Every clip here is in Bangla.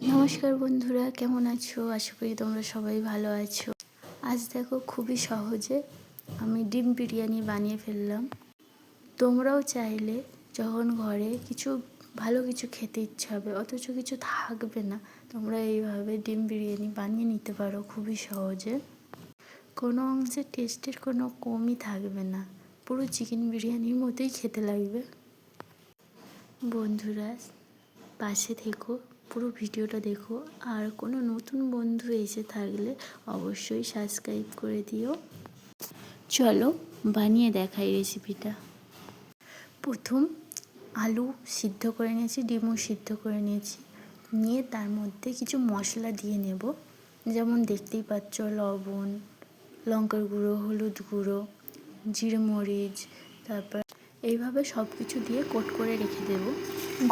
নমস্কার বন্ধুরা, কেমন আছো? আশা করি তোমরা সবাই ভালো আছো। আজ দেখো খুবই সহজে আমি ডিম বিরিয়ানি বানিয়ে ফেললাম। তোমরাও চাইলে যখন ঘরে ভালো কিছু খেতে ইচ্ছা হবে অথচ কিছু থাকবে না, তোমরা এইভাবে ডিম বিরিয়ানি বানিয়ে নিতে পারো খুবই সহজে। কোনো অংশে টেস্টের কোনো কমই থাকবে না, পুরো চিকেন বিরিয়ানির মতোই খেতে লাগবে। বন্ধুরা পাশে থেকো, পুরো ভিডিওটা দেখো, আর কোনো নতুন বন্ধু এসে থাকলে অবশ্যই সাবস্ক্রাইব করে দিও। চলো বানিয়ে দেখাই রেসিপিটা। প্রথম আলু সিদ্ধ করে নিয়েছি, ডিমও সিদ্ধ করে নিয়েছি, নিয়ে তার মধ্যে কিছু মশলা দিয়ে নেব। যেমন দেখতেই পাচ্ছ, লবণ, লঙ্কার গুঁড়ো, হলুদ গুঁড়ো, জিরে মরিচ, তারপর এইভাবে সব কিছু দিয়ে কোট করে রেখে দেব।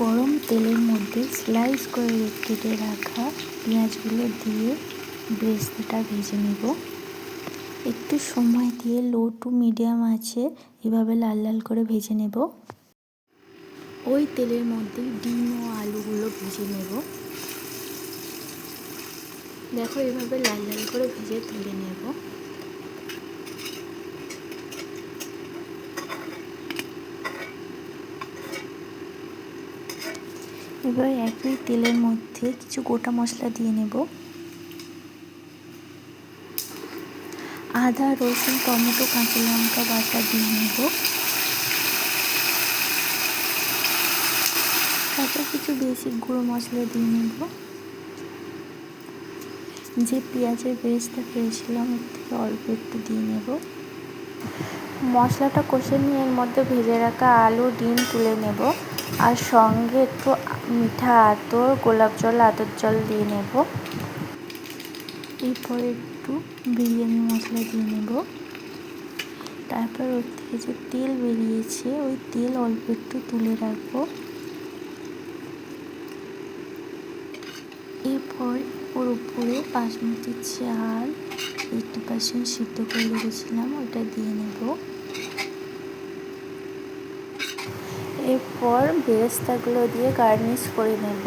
গরম তেলের মধ্যে স্লাইস করে কেটে রাখা পেঁয়াজগুলো দিয়ে ব্রেস্তাটা ভেজে নেব। একটু সময় দিয়ে লো টু মিডিয়াম আঁচে এভাবে লাল লাল করে ভেজে নেব। ওই তেলের মধ্যেই ডিম ও আলুগুলো ভেজে নেব। দেখো এভাবে লাল লাল করে ভেজে তুলে নেব। এবার একই তেলের মধ্যে কিছু গোটা মশলা দিয়ে নেব। আদা, রসুন, টমেটো, কাঁচা লঙ্কা বাটা দিয়ে নেব। তারপর কিছু বেসিক গুঁড়ো মশলা দিয়ে নেব। যে পেঁয়াজের পেস্টটা করেছিলাম এর থেকে অল্প একটু দিয়ে নেব। মশলাটা কষে নিয়ে এর মধ্যে ভেজে রাখা আলু, ডিম তুলে নেব, আর সঙ্গে একটু মিঠা আতর, গোলাপ জল, আতর জল দিয়ে নেব। এরপর একটু বিরিয়ানি মশলা দিয়ে নেব। তারপর ওর থেকে যে তেল বেরিয়েছে ওই তেল অল্প একটু তুলে রাখবো। এরপর ওর উপরে বাসমতি চাল 80% সিদ্ধ করে রেখেছিলাম ওটা দিয়ে নেব। এরপর বেরেস্তাগুলো দিয়ে গার্নিশ করে নেব।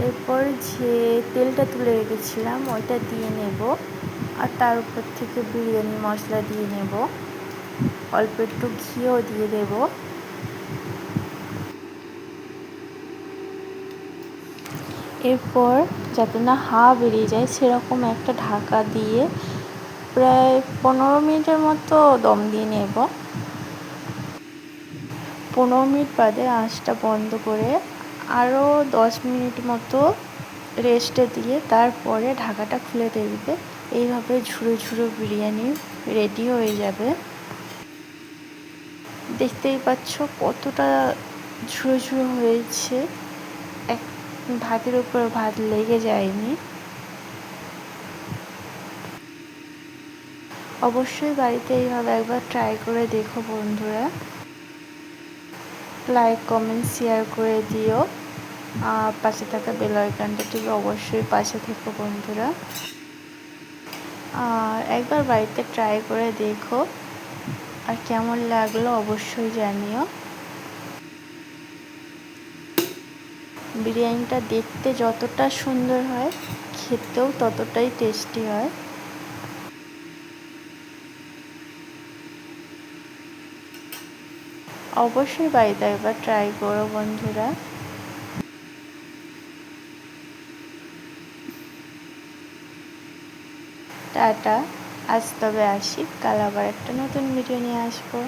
এরপর যে তেলটা তুলে রেখেছিলাম ওইটা দিয়ে নেব, আর তার উপর থেকে বিরিয়ানি মশলা দিয়ে নেব। অল্প একটু ঘিও দিয়ে দেব। এরপর যাতে না হাওয়া বেরিয়ে যায় সেরকম একটা ঢাকা দিয়ে প্রায় 15 মিনিটের মতো দম দিয়ে নেব। 15 মিনিট বাদে আঁচটা বন্ধ করে আরও 10 মিনিট মতো রেস্টে দিয়ে তারপরে ঢাকাটা খুলে দেখবে, এইভাবে ঝুরো ঝুরো বিরিয়ানি রেডি হয়ে যাবে। দেখতেই পাচ্ছ কতটা ঝুরো ঝুরো হয়েছে, এক ভাতের উপর ভাত লেগে যায়নি। অবশ্যই বাড়িতে এইভাবে একবার ট্রাই করে দেখো বন্ধুরা। লাইক, কমেন্ট, শেয়ার করে দিও। আর পাশে থাকা বেল আইকনটা ঠিক অবশ্যই পাশে থেকো বন্ধুরা। আর একবার বাড়িতে ট্রাই করে দেখো, আর কেমন লাগলো অবশ্যই জানিও। বিরিয়ানিটা দেখতে যতটা সুন্দর হয় খেতেও ততটাই টেস্টি হয়। অবশ্যই বাড়িতে একবার ট্রাই করো বন্ধুরা। টাটা, আজ তবে আসি, কাল আবার একটা নতুন ভিডিও নিয়ে আসবো।